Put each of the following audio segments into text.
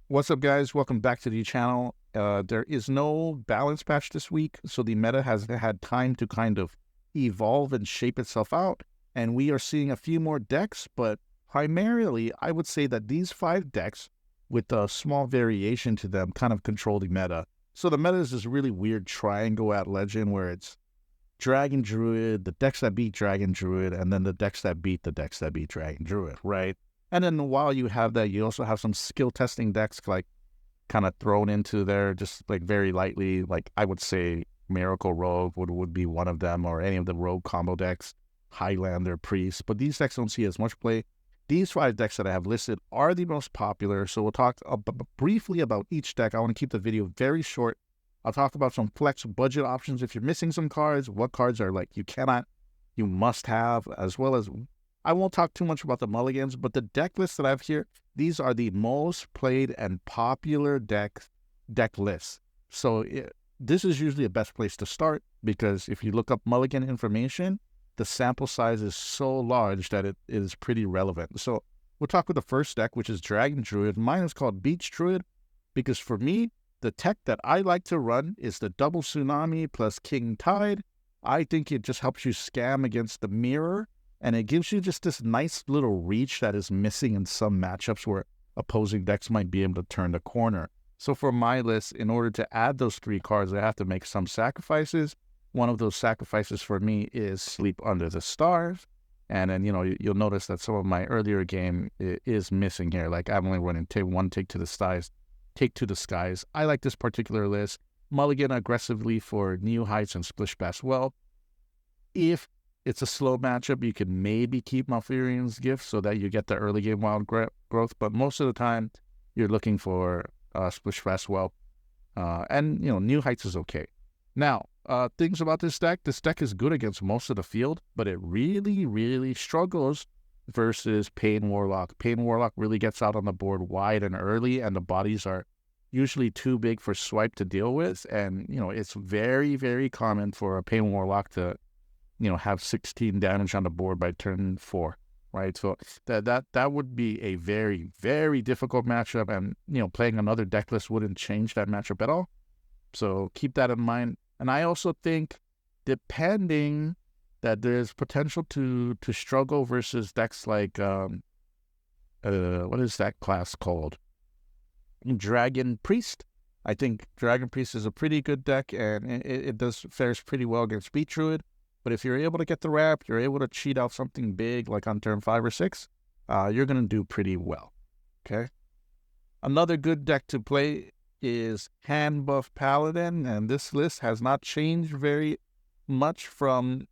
What's up, guys? Welcome back to the channel. There is no balance patch this week, so the meta has had time to kind of evolve and shape itself out, and we are seeing a few more decks, but primarily, I would say that these 5 decks, with a small variation to them, kind of control the meta. So the meta is this really weird triangle at Legend where it's Dragon Druid, the decks that beat Dragon Druid, and then the decks that beat the decks that beat Dragon Druid, right? And then while you have that, you also have some skill testing decks like kind of thrown into there, just like very lightly. Like I would say Miracle Rogue would be one of them, or any of the Rogue combo decks, Highlander, Priest. But these decks don't see as much play. These 5 decks that I have listed are the most popular. So we'll talk briefly about each deck. I want to keep the video very short. I'll talk about some flex budget options if you're missing some cards, what cards are like you must have, as well as I won't talk too much about the mulligans, but the deck lists that I have here, these are the most played and popular deck lists. So this is usually the best place to start because if you look up mulligan information, the sample size is so large that it is pretty relevant. So we'll talk with the first deck, which is Dragon Druid. Mine is called Beach Druid because for me, the tech that I like to run is the double Tsunami plus King Tide. I think it just helps you scam against the mirror, and it gives you just this nice little reach that is missing in some matchups where opposing decks might be able to turn the corner. So for my list, in order to add those 3 cards, I have to make some sacrifices. One of those sacrifices for me is Sleep Under the Stars. And then, you'll notice that some of my earlier game is missing here. Like I'm only running Take to the Skies. I like this particular list. Mulligan aggressively for New Heights and Splish Bash Well. If it's a slow matchup, you can maybe keep Malfurion's Gift so that you get the early game wild growth, but most of the time you're looking for Splish Bash Well. And New Heights is okay. Now, things about this deck is good against most of the field, but it really, really struggles versus Pain Warlock. Pain Warlock really gets out on the board wide and early, and the bodies are usually too big for Swipe to deal with. And, it's very, very common for a Pain Warlock to, have 16 damage on the board by turn 4, right? So that would be a very, very difficult matchup, and, playing another deck list wouldn't change that matchup at all. So keep that in mind. And I also think, depending, that there's potential to struggle versus decks like, what is that class called? Dragon Priest. I think Dragon Priest is a pretty good deck, and it fares pretty well against Beach Druid. But if you're able to get the ramp, you're able to cheat out something big like on turn 5 or 6, you're going to do pretty well, okay? Another good deck to play is Hand Buff Paladin, and this list has not changed very much from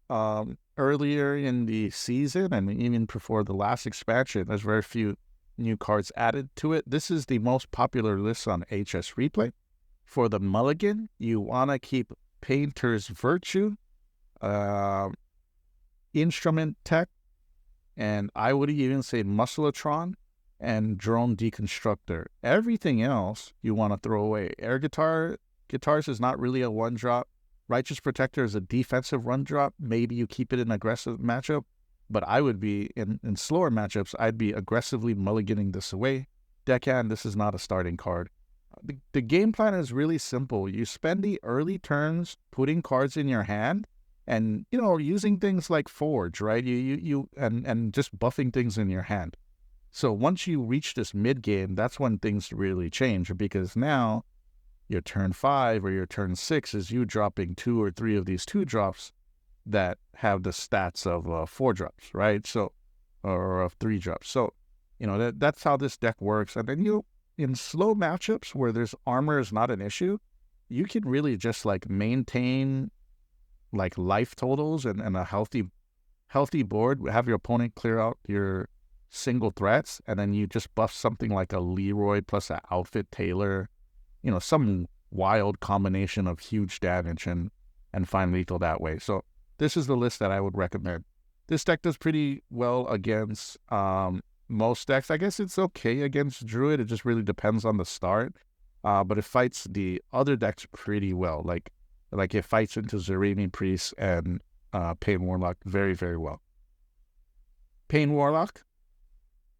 earlier in the season and even before the last expansion. There's very few new cards added to it. This is the most popular list on HS Replay. For the mulligan, you want to keep Painter's Virtue, Instrument Tech, and I would even say Muscletron and Drone Deconstructor. Everything else you want to throw away. Air Guitars is not really a 1-drop. Righteous Protector is a defensive run drop. Maybe you keep it in aggressive matchup, but I would be, in slower matchups, I'd be aggressively mulliganing this away. Deckhand, this is not a starting card. The game plan is really simple. You spend the early turns putting cards in your hand and, using things like Forge, right? And just buffing things in your hand. So once you reach this mid-game, that's when things really change, because now your turn 5 or your turn 6 is you dropping 2 or 3 of these 2-drops that have the stats of 4-drops, right? So, or of 3-drops. So, that's how this deck works. And then in slow matchups where there's armor is not an issue, you can really just like maintain like life totals and a healthy board. Have your opponent clear out your single threats, and then you just buff something like a Leroy plus an Outfit Taylor, some wild combination of huge damage and find lethal that way. So this is the list that I would recommend. This deck does pretty well against most decks. I guess it's okay against Druid. It just really depends on the start. But it fights the other decks pretty well. Like it fights into Zaremi Priest and Pain Warlock very, very well. Pain Warlock,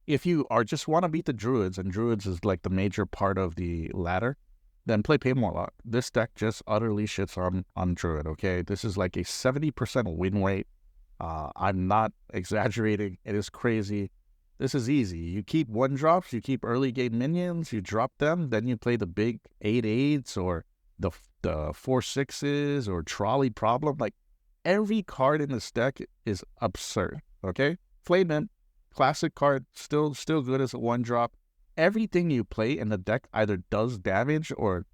if you are just want to beat the Druids, and Druids is like the major part of the ladder, then play Pain Warlock. This deck just utterly shits on Druid, okay? This is like a 70% win rate. I'm not exaggerating. It is crazy. This is easy. You keep 1-drops, you keep early game minions, you drop them, then you play the big 8/8s or the 4/6s or trolley problem. Like, every card in this deck is absurd, okay? Flame Imp, classic card, still good as a 1-drop. Everything you play in the deck either does damage or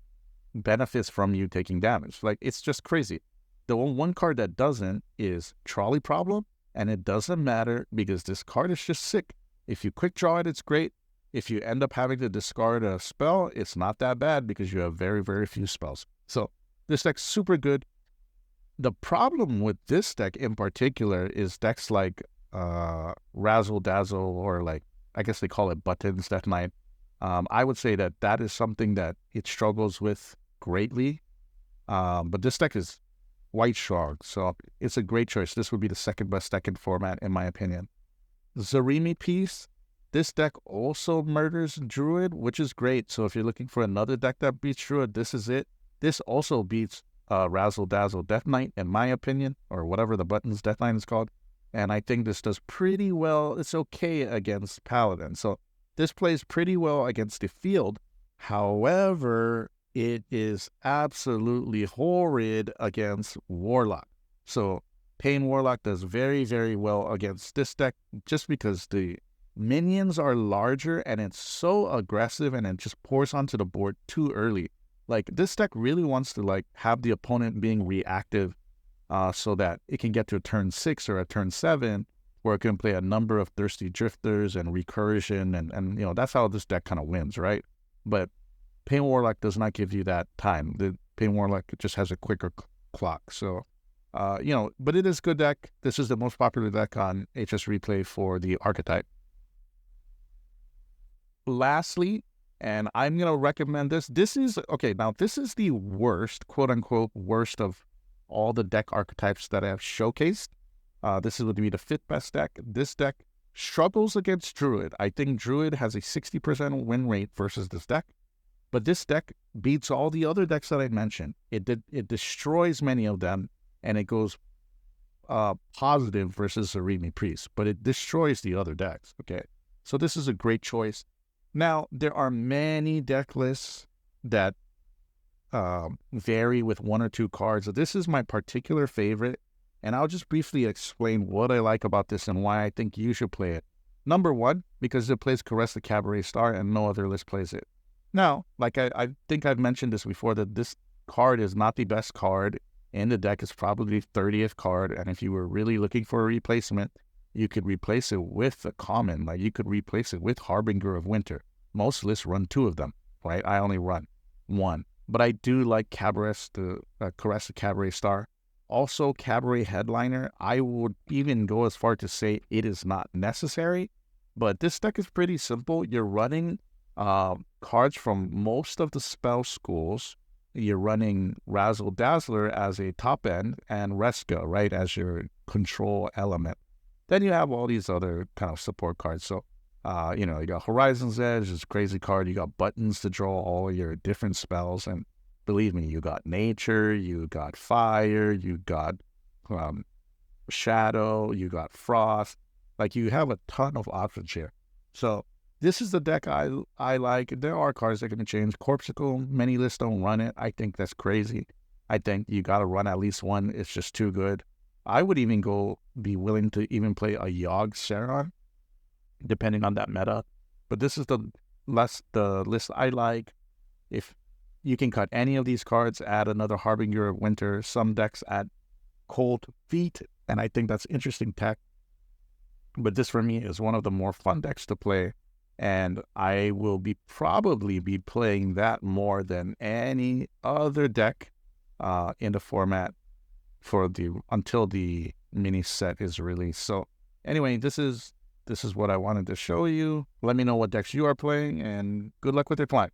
benefits from you taking damage. Like, it's just crazy. The one card that doesn't is Trolley Problem, and it doesn't matter because this card is just sick. If you quick draw it, it's great. If you end up having to discard a spell, it's not that bad because you have very, very few spells. So this deck's super good. The problem with this deck in particular is decks like Razzle-Dazzle, or like, I guess they call it Buttons Death Knight. I would say that is something that it struggles with greatly. But this deck is white strong, so it's a great choice. This would be the second best deck in format, in my opinion. Zarimi Piece. This deck also murders Druid, which is great. So if you're looking for another deck that beats Druid, this is it. This also beats Razzle-Dazzle Death Knight, in my opinion, or whatever the Buttons Death Knight is called. And I think this does pretty well. It's okay against Paladin. So this plays pretty well against the field. However, it is absolutely horrid against Warlock. So Pain Warlock does very, very well against this deck just because the minions are larger and it's so aggressive and it just pours onto the board too early. Like, this deck really wants to like have the opponent being reactive so that it can get to a turn 6 or a turn 7 where it can play a number of Thirsty Drifters and Recursion, and you know, that's how this deck kind of wins, right? But Pain Warlock does not give you that time. The Pain Warlock just has a quicker clock. So, you know, but it is a good deck. This is the most popular deck on HS Replay for the archetype. Lastly, and I'm going to recommend this. This is, okay, now this is the worst, quote-unquote, worst of all the deck archetypes that I have showcased. This is going to be the 5th best deck. This deck struggles against Druid. I think Druid has a 60% win rate versus this deck. But this deck beats all the other decks that I mentioned. It destroys many of them, and it goes positive versus Zarimi Priest. But it destroys the other decks, okay? So this is a great choice. Now, there are many deck lists that vary with 1 or 2 cards. So this is my particular favorite, and I'll just briefly explain what I like about this and why I think you should play it. Number 1, because it plays Caress the Cabaret Star and no other list plays it. Now, like I think I've mentioned this before, that this card is not the best card in the deck. It's probably the 30th card, and if you were really looking for a replacement, you could replace it with a common. Like, you could replace it with Harbinger of Winter. Most lists run 2 of them, right? I only run 1. But I do like Caress the Cabaret Star. Also, Cabaret Headliner, I would even go as far to say it is not necessary. But this deck is pretty simple. You're running cards from most of the spell schools. You're running Razzle-Dazzler as a top end and Reska, right, as your control element. Then you have all these other kind of support cards. So, you know, you got Horizon's Edge, this crazy card. You got buttons to draw all your different spells. And believe me, you got Nature, you got Fire, you got Shadow, you got Frost. Like, you have a ton of options here. So this is the deck I like. There are cards that can change. Corpsicle, many lists don't run it. I think that's crazy. I think you got to run at least 1. It's just too good. I would even be willing to even play a Yogg Saron, depending on that meta. But this is the list I like. If you can cut any of these cards, add another Harbinger of Winter. Some decks add Cold Feet, and I think that's interesting tech. But this for me is one of the more fun decks to play, and I will probably be playing that more than any other deck in the format until the mini set is released. So anyway, this is what I wanted to show you. Let me know what decks you are playing, and good luck with your plan.